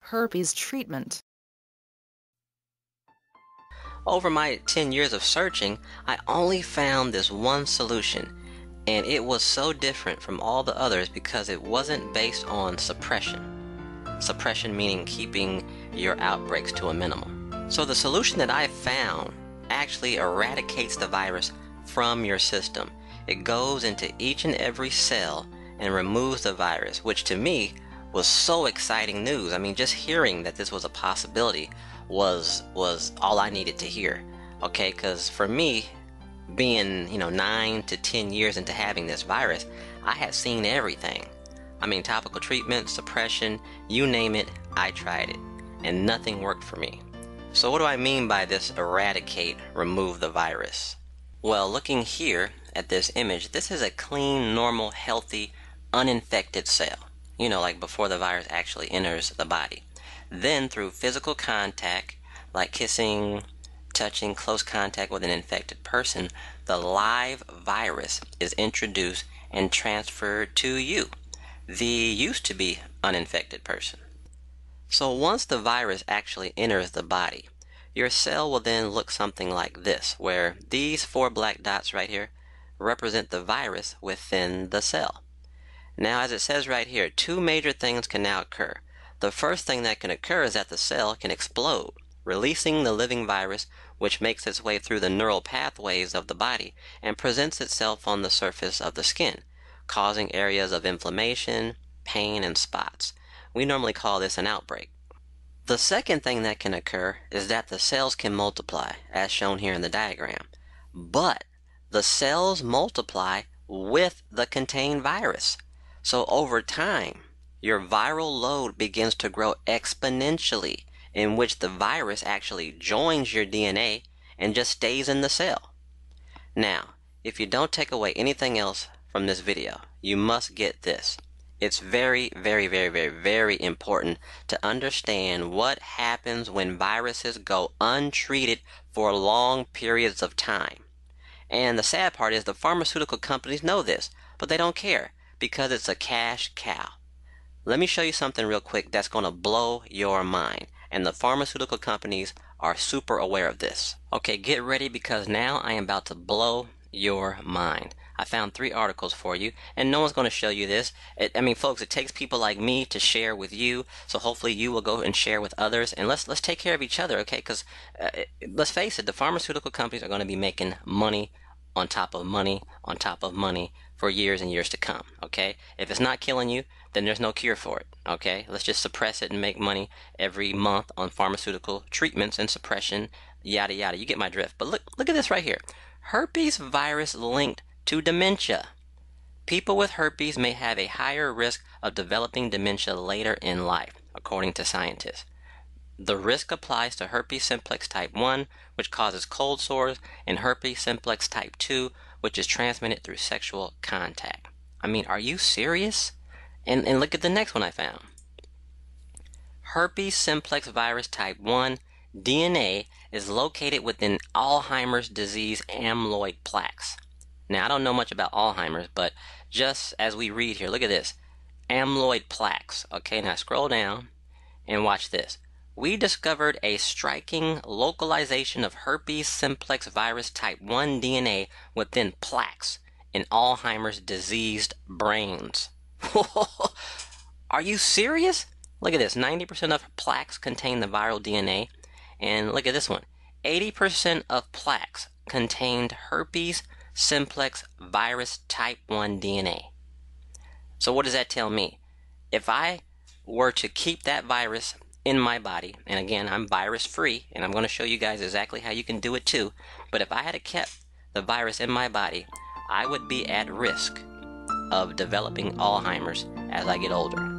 Herpes treatment. Over my 10 years of searching, I only found this one solution, and it was so different from all the others because it wasn't based on suppression. Suppression meaning keeping your outbreaks to a minimum. So the solution that I found actually eradicates the virus from your system. It goes into each and every cell and removes the virus, which to me was so exciting news. I mean, just hearing that this was a possibility was all I needed to hear. Okay, because for me, being 9 to 10 years into having this virus, I had seen everything. I mean, topical treatment, suppression, you name it, I tried it, and nothing worked for me. So what do I mean by this eradicate, remove the virus? Well, looking here at this image, this is a clean, normal, healthy, uninfected cell. Like before the virus actually enters the body. Then through physical contact, like kissing, touching, close contact with an infected person, the live virus is introduced and transferred to you, the used to be uninfected person. So once the virus actually enters the body, your cell will then look something like this, where these 4 black dots right here represent the virus within the cell. Now, as it says right here, 2 major things can now occur. The first thing that can occur is that the cell can explode, releasing the living virus, which makes its way through the neural pathways of the body and presents itself on the surface of the skin, causing areas of inflammation, pain, and spots. We normally call this an outbreak. The second thing that can occur is that the cells can multiply, as shown here in the diagram. But the cells multiply with the contained virus. So over time, your viral load begins to grow exponentially, in which the virus actually joins your DNA and just stays in the cell. Now, if you don't take away anything else from this video, you must get this. It's very, very, very, very, very important to understand what happens when viruses go untreated for long periods of time. And the sad part is the pharmaceutical companies know this, but they don't care because it's a cash cow. Let me show you something real quick that's going to blow your mind. And the pharmaceutical companies are super aware of this. Okay, get ready because now I am about to blow your mind. I found 3 articles for you, and no one's going to show you this. Folks, it takes people like me to share with you, so hopefully you will go and share with others, and let's take care of each other, okay? Because let's face it, the pharmaceutical companies are going to be making money on top of money on top of money for years and years to come, okay? If it's not killing you, then there's no cure for it, okay? Let's just suppress it and make money every month on pharmaceutical treatments and suppression, yada yada. You get my drift. But look at this right here. Herpes virus linked to dementia. People with herpes may have a higher risk of developing dementia later in life, according to scientists. The risk applies to herpes simplex type 1, which causes cold sores, and herpes simplex type 2, which is transmitted through sexual contact. I mean, are you serious? And look at the next one I found. Herpes simplex virus type 1 DNA is located within Alzheimer's disease amyloid plaques. Now, I don't know much about Alzheimer's, but just as we read here, look at this. Amyloid plaques. Okay, now scroll down and watch this. We discovered a striking localization of herpes simplex virus type 1 DNA within plaques in Alzheimer's diseased brains. Are you serious? Look at this. 90% of plaques contain the viral DNA. And look at this one. 80% of plaques contained herpes simplex virus type 1 DNA. So what does that tell me? If I were to keep that virus in my body, and again, I'm virus free, and I'm going to show you guys exactly how you can do it too, but if I had kept the virus in my body, I would be at risk of developing Alzheimer's as I get older.